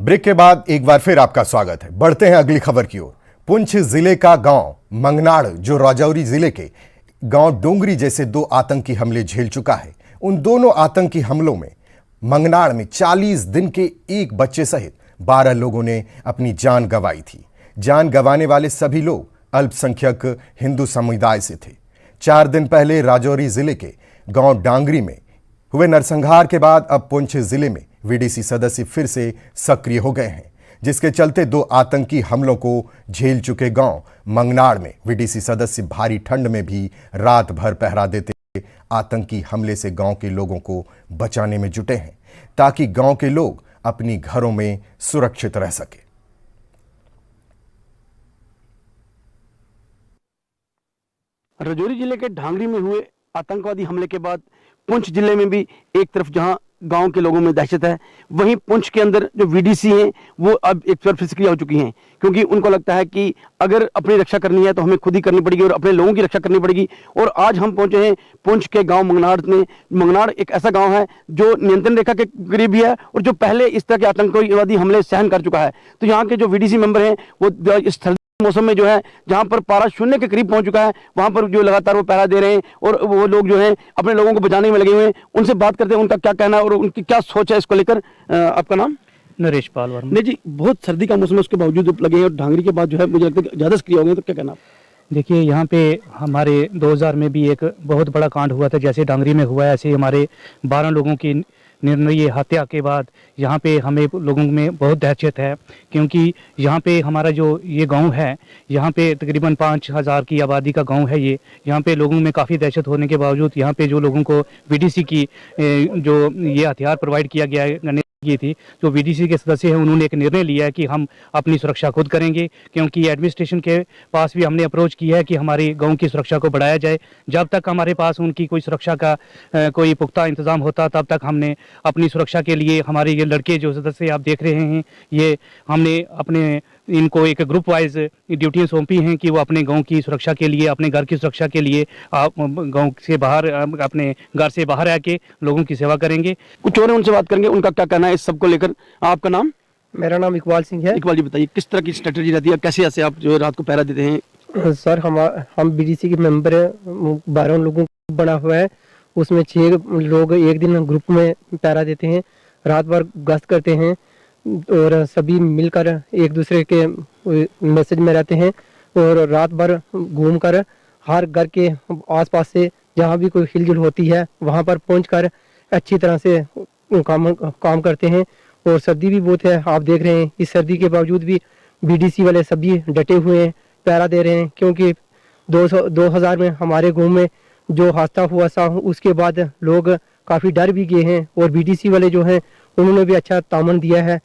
Break के बाद एक बार फिर आपका स्वागत है। बढ़ते हैं अगली खबर की ओर। पुंछ जिले का गांव मंगनाड़ जो राजौरी जिले के गांव डोंगरी जैसे दो आतंकी हमले झेल चुका है। उन दोनों आतंकी हमलों में मंगनाड़ में 40 दिन के एक बच्चे सहित 12 लोगों ने अपनी जान गंवाई थी। जान गंवाने वाले सभी लोग अल्पसंख्यक हिंदू समुदाय से थे। 4 दिन पहले राजौरी जिले के गांव डांगरी में हुए नरसंहार के बाद अब पुंछ जिले में वीडीसी सदस्य फिर से सक्रिय हो गए हैं, जिसके चलते दो आतंकी हमलों को झेल चुके गांव मंगनाड़ में वीडीसी सदस्य भारी ठंड में भी रात भर पहरा देते आतंकी हमले से गांव के लोगों को बचाने में जुटे हैं, ताकि गांव के लोग अपनी घरों में सुरक्षित रह सके। राजौरी जिले के ढांगरी में हुए आतंकवादी हमले के बाद पुंछ जिले में भी एक तरफ जहां गांव के लोगों में दहशत है, वहीं पुंछ के अंदर जो वीडीसी हैं वो अब एक तरफ सक्रिय हो चुकी हैं, क्योंकि उनको लगता है कि अगर अपनी रक्षा करनी है तो हमें खुद ही करनी पड़ेगी और अपने लोगों की रक्षा करनी पड़ेगी। और आज हम पहुंचे हैं पुंछ के गांव मंगनाड़ में। मंगनाड़ एक ऐसा गांव है जो नियंत्रण रेखा के करीब ही है और जो पहले इस तरह के आतंकवादी हमले सहन कर चुका है। तो यहाँ के जो वीडीसी मेंबर हैं वो इस मौसम में जो है जहां पर पारा शून्य के करीब पहुंच चुका है, वहां पर जो लगातार वो पहरा दे रहे हैं और वो लोग जो हैं अपने लोगों को बचाने में लगे हुए हैं। उनसे बात करते हैं, उनका क्या कहना है और उनकी क्या सोच है इसको लेकर। आपका नाम? नरेश पाल वर्मा। नहीं जी, बहुत सर्दी का मौसम है, उसके बावजूद लगे हैं और ढांगरी के बाद जो है मुझे लगता है ज्यादा सक्रिय हो गए, तो क्या कहना? देखिए, यहाँ पे हमारे 2000 में भी एक बहुत बड़ा कांड हुआ था, जैसे डांगरी में हुआ है, ऐसे हमारे 12 लोगों की निर्णय हत्या के बाद यहाँ पे हमें लोगों में बहुत दहशत है, क्योंकि यहाँ पे हमारा जो ये गांव है, यहाँ पे तकरीबन 5000 की आबादी का गांव है ये। यहाँ पे लोगों में काफ़ी दहशत होने के बावजूद यहाँ पे जो लोगों को वीडीसी की जो ये हथियार प्रोवाइड किया गया है की थी, जो वीडीसी के सदस्य हैं उन्होंने एक निर्णय लिया है कि हम अपनी सुरक्षा खुद करेंगे, क्योंकि एडमिनिस्ट्रेशन के पास भी हमने अप्रोच किया है कि हमारी गांव की सुरक्षा को बढ़ाया जाए। जब तक हमारे पास उनकी कोई सुरक्षा का कोई पुख्ता इंतजाम होता, तब तक हमने अपनी सुरक्षा के लिए हमारे ये लड़के जो सदस्य आप देख रहे हैं, ये हमने अपने इनको एक ग्रुप वाइज ड्यूटियाँ सौंपी हैं कि वो अपने गांव की सुरक्षा के लिए, अपने घर की सुरक्षा के लिए गांव से बाहर, अपने घर से बाहर आके लोगों की सेवा करेंगे। कुछ और उनसे बात करेंगे, उनका क्या कहना है इस सबको लेकर। आपका नाम? मेरा नाम इकबाल सिंह है। इकबाल जी, बताइए किस तरह की स्ट्रेटजी रहती है, कैसे ऐसे आप जो रात को पहरा देते हैं? सर, हम बीडीसी के मेंबर 12 लोगों को बना हुआ है, उसमें 6 लोग एक दिन ग्रुप में पहरा देते हैं, रात भर गश्त करते हैं और सभी मिलकर एक दूसरे के मैसेज में रहते हैं और रात भर घूमकर हर घर के आसपास से जहाँ भी कोई हिलजुल होती है वहाँ पर पहुंचकर अच्छी तरह से काम करते हैं। और सर्दी भी बहुत है, आप देख रहे हैं, इस सर्दी के बावजूद भी बीडीसी वाले सभी डटे हुए हैं, पहरा दे रहे हैं, क्योंकि 2000 में हमारे गाँव में जो हादसा हुआ था उसके बाद लोग काफ़ी डर भी गए हैं और बीडीसी वाले जो हैं उन्होंने भी अच्छा तामन दिया है।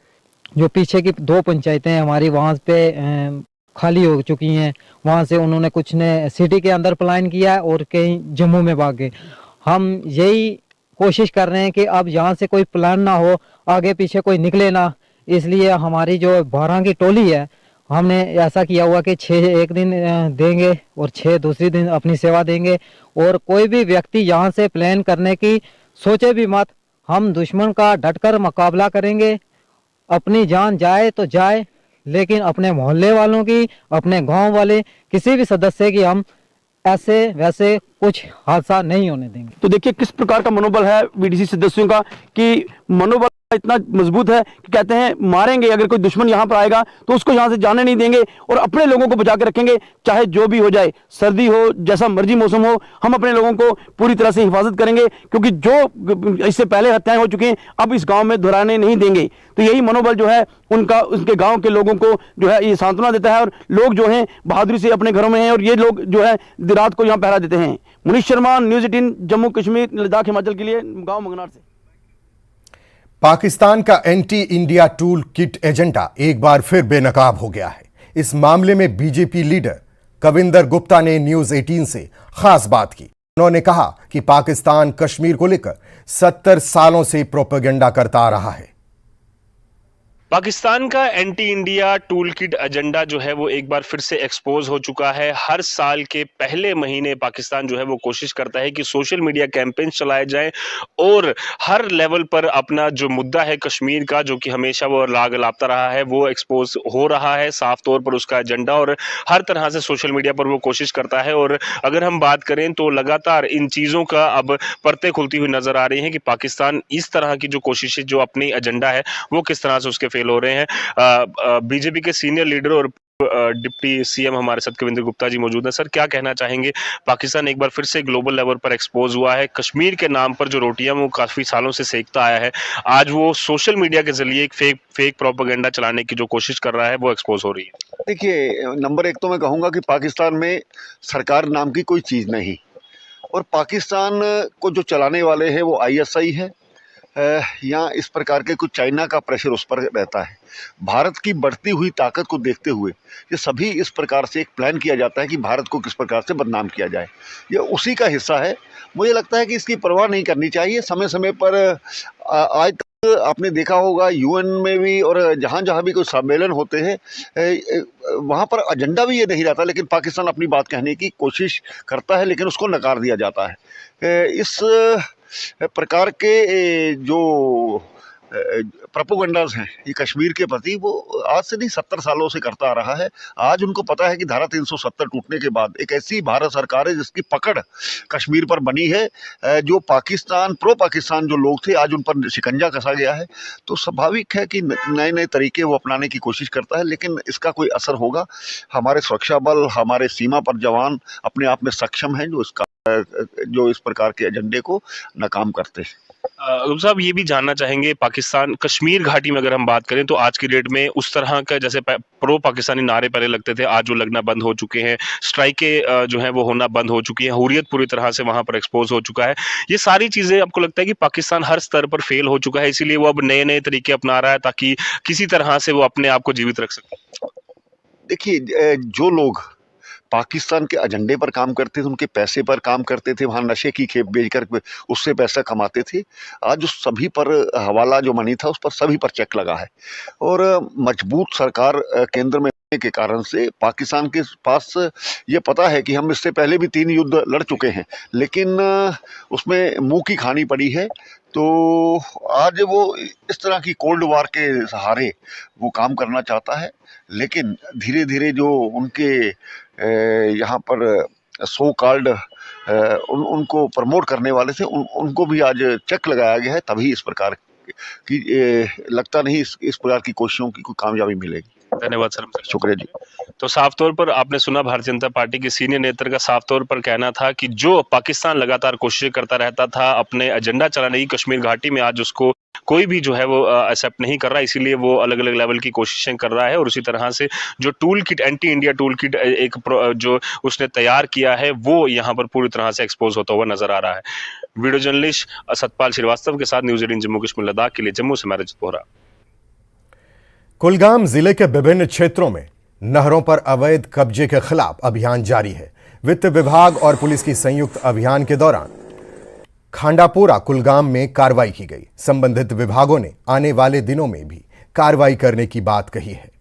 जो पीछे की 2 पंचायतें हमारी वहाँ पे खाली हो चुकी हैं, वहाँ से उन्होंने कुछ ने सिटी के अंदर प्लान किया है और कहीं जम्मू में भाग गए। हम यही कोशिश कर रहे हैं कि अब यहाँ से कोई प्लान ना हो, आगे पीछे कोई निकले ना, इसलिए हमारी जो 12 की टोली है हमने ऐसा किया हुआ कि 6 एक दिन देंगे और 6 दूसरी दिन अपनी सेवा देंगे। और कोई भी व्यक्ति यहाँ से प्लान करने की सोचे भी मत, हम दुश्मन का डटकर मुकाबला करेंगे। अपनी जान जाए तो जाए, लेकिन अपने मोहल्ले वालों की, अपने गांव वाले किसी भी सदस्य की हम ऐसे वैसे कुछ हादसा नहीं होने देंगे। तो देखिए किस प्रकार का मनोबल है वीडीसी सदस्यों का, कि मनोबल इतना मजबूत है कि कहते हैं मारेंगे अगर कोई दुश्मन यहाँ पर आएगा तो उसको यहाँ से जाने नहीं देंगे और अपने लोगों को बचा के रखेंगे, चाहे जो भी हो जाए, सर्दी हो, जैसा मर्जी मौसम हो, हम अपने लोगों को पूरी तरह से हिफाजत करेंगे, क्योंकि जो इससे पहले हत्याएं हो चुकी हैं अब इस गांव में दोहराने नहीं देंगे। तो यही मनोबल जो है उनका, उनके गाँव के लोगों को जो है ये सांत्वना देता है और लोग जो है बहादुरी से अपने घरों में हैं और ये लोग जो है रात को यहाँ पहरा देते हैं। मुनीश शर्मा, न्यूज़ 18, जम्मू कश्मीर, लद्दाख, हिमाचल के लिए, गाँव मंगनाड़ से। पाकिस्तान का anti India tool kit agenda एक बार फिर बेनकाब हो गया है। इस मामले में बीजेपी लीडर कविंदर गुप्ता ने न्यूज़ 18 से खास बात की। उन्होंने कहा कि पाकिस्तान कश्मीर को लेकर 70 सालों से प्रोपेगेंडा करता आ रहा है। पाकिस्तान का anti India tool kit agenda जो है वो एक बार फिर से एक्सपोज हो चुका है। हर साल के पहले महीने पाकिस्तान जो है वो कोशिश करता है कि सोशल मीडिया कैंपेन चलाए जाएं और हर लेवल पर अपना जो मुद्दा है कश्मीर का, जो कि हमेशा वो लाग लापता रहा है, वो एक्सपोज हो रहा है साफ तौर पर उसका एजेंडा, और हर तरह से सोशल मीडिया पर वो कोशिश करता है। और अगर हम बात करें तो लगातार इन चीज़ों का अब परतें खुलती हुई नजर आ रही हैं कि पाकिस्तान इस तरह की जो कोशिशें, जो अपनी एजेंडा है, वो किस तरह से उसके फेल हो रहे हैं। बीजेपी के सीनियर लीडर और डिप्टी सीएम हमारे साथ कविंद्र गुप्ता जी मौजूद हैं। सर, क्या कहना चाहेंगे? पाकिस्तान एक बार फिर से ग्लोबल लेवल पर एक्सपोज हुआ है। कश्मीर के नाम पर जो रोटियां वो काफी सालों से सेकता आया है, आज वो सोशल मीडिया के जरिए एक फेक प्रोपेगेंडा चलाने की जो कोशिश कर रहा है वो एक्सपोज हो रही है। देखिए, नंबर एक तो मैं कहूँगा कि पाकिस्तान में सरकार नाम की कोई चीज़ नहीं, और पाकिस्तान को जो चलाने वाले हैं वो आईएसआई है, या इस प्रकार के कुछ चाइना का प्रेशर उस पर रहता है। भारत की बढ़ती हुई ताकत को देखते हुए ये सभी इस प्रकार से एक प्लान किया जाता है कि भारत को किस प्रकार से बदनाम किया जाए। ये उसी का हिस्सा है। मुझे लगता है कि इसकी परवाह नहीं करनी चाहिए। समय समय पर आज तक आपने देखा होगा यूएन में भी और जहाँ जहाँ भी कोई सम्मेलन होते हैं, वहाँ पर एजेंडा भी ये नहीं रहता, लेकिन पाकिस्तान अपनी बात कहने की कोशिश करता है, लेकिन उसको नकार दिया जाता है। इस प्रकार के जो प्रोपेगेंडास हैं ये कश्मीर के प्रति, वो आज से नहीं 70 सालों से करता आ रहा है। आज उनको पता है कि धारा 370 टूटने के बाद एक ऐसी भारत सरकार है जिसकी पकड़ कश्मीर पर बनी है। जो प्रो पाकिस्तान जो लोग थे, आज उन पर शिकंजा कसा गया है। तो स्वाभाविक है कि नए नए तरीके वो अपनाने की कोशिश करता है, लेकिन इसका कोई असर होगा? हमारे सुरक्षा बल, हमारे सीमा पर जवान अपने आप में सक्षम हैं जो इस प्रकार के एजेंडे को नाकाम करते हैं। साहब, ये भी जानना चाहेंगे, पाकिस्तान कश्मीर घाटी में अगर हम बात करें तो आज की डेट में उस तरह का जैसे प्रो पाकिस्तानी नारे पहले लगते थे, आज वो लगना बंद हो चुके हैं। स्ट्राइकें जो है वो होना बंद हो चुकी हैं। हुर्रियत पूरी तरह से वहां पर एक्सपोज हो चुका है। ये सारी चीजें आपको लगता है कि पाकिस्तान हर स्तर पर फेल हो चुका है, इसीलिए वो अब नए नए तरीके अपना रहा है ताकि किसी तरह से वो अपने आप को जीवित रख सके? देखिए, जो लोग पाकिस्तान के एजेंडे पर काम करते थे, उनके पैसे पर काम करते थे, वहाँ नशे की खेप बेचकर उससे पैसा कमाते थे, आज उस सभी पर हवाला जो मनी था उस पर सभी पर चेक लगा है। और मजबूत सरकार केंद्र में होने के कारण से पाकिस्तान के पास ये पता है कि हम इससे पहले भी 3 युद्ध लड़ चुके हैं, लेकिन उसमें मुंह की खानी पड़ी है। तो आज वो इस तरह की कोल्ड वॉर के सहारे वो काम करना चाहता है, लेकिन धीरे धीरे जो उनके यहाँ पर सो कॉल्ड उनको प्रमोट करने वाले थे, उनको भी आज चेक लगाया गया है। तभी इस प्रकार की लगता नहीं इस प्रकार की कोशिशों की कोई कामयाबी मिलेगी। धन्यवाद सर। शुक्रिया जी। तो साफ तौर पर आपने सुना, भारतीय जनता पार्टी के सीनियर नेता का साफ तौर पर कहना था कि जो पाकिस्तान लगातार कोशिशें करता रहता था अपने एजेंडा चलाने की कश्मीर घाटी में, आज उसको कोई भी जो है वो एक्सेप्ट नहीं कर रहा, इसीलिए वो अलग अलग लेवल की कोशिशें कर रहा है। और उसी तरह से जो tool kit, anti India tool kit एक जो उसने तैयार किया है, वो यहाँ पर पूरी तरह से एक्सपोज होता हुआ नजर आ रहा है। वीडियो जर्नलिस्ट सतपाल श्रीवास्तव के साथ न्यूज 18 जम्मू कश्मीर लद्दाख के लिए जम्मू से मैं रजत बोहरा। कुलगाम जिले के विभिन्न क्षेत्रों में नहरों पर अवैध कब्जे के खिलाफ अभियान जारी है। वित्त विभाग और पुलिस की संयुक्त अभियान के दौरान खांडापोरा कुलगाम में कार्रवाई की गई। संबंधित विभागों ने आने वाले दिनों में भी कार्रवाई करने की बात कही है।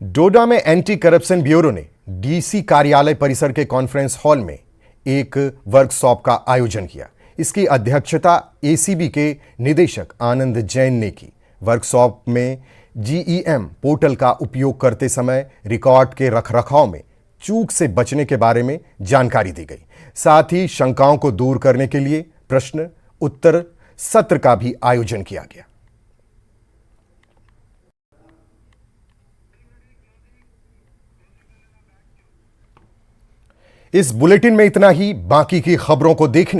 डोडा में एंटी करप्शन ब्यूरो ने डीसी कार्यालय परिसर के कॉन्फ्रेंस हॉल में एक वर्कशॉप का आयोजन किया। इसकी अध्यक्षता एसीबी के निदेशक आनंद जैन ने की। वर्कशॉप में जीईएम पोर्टल का उपयोग करते समय रिकॉर्ड के रखरखाव में चूक से बचने के बारे में जानकारी दी गई। साथ ही शंकाओं को दूर करने के लिए प्रश्न उत्तर सत्र का भी आयोजन किया गया। इस बुलेटिन में इतना ही। बाकी की खबरों को देखने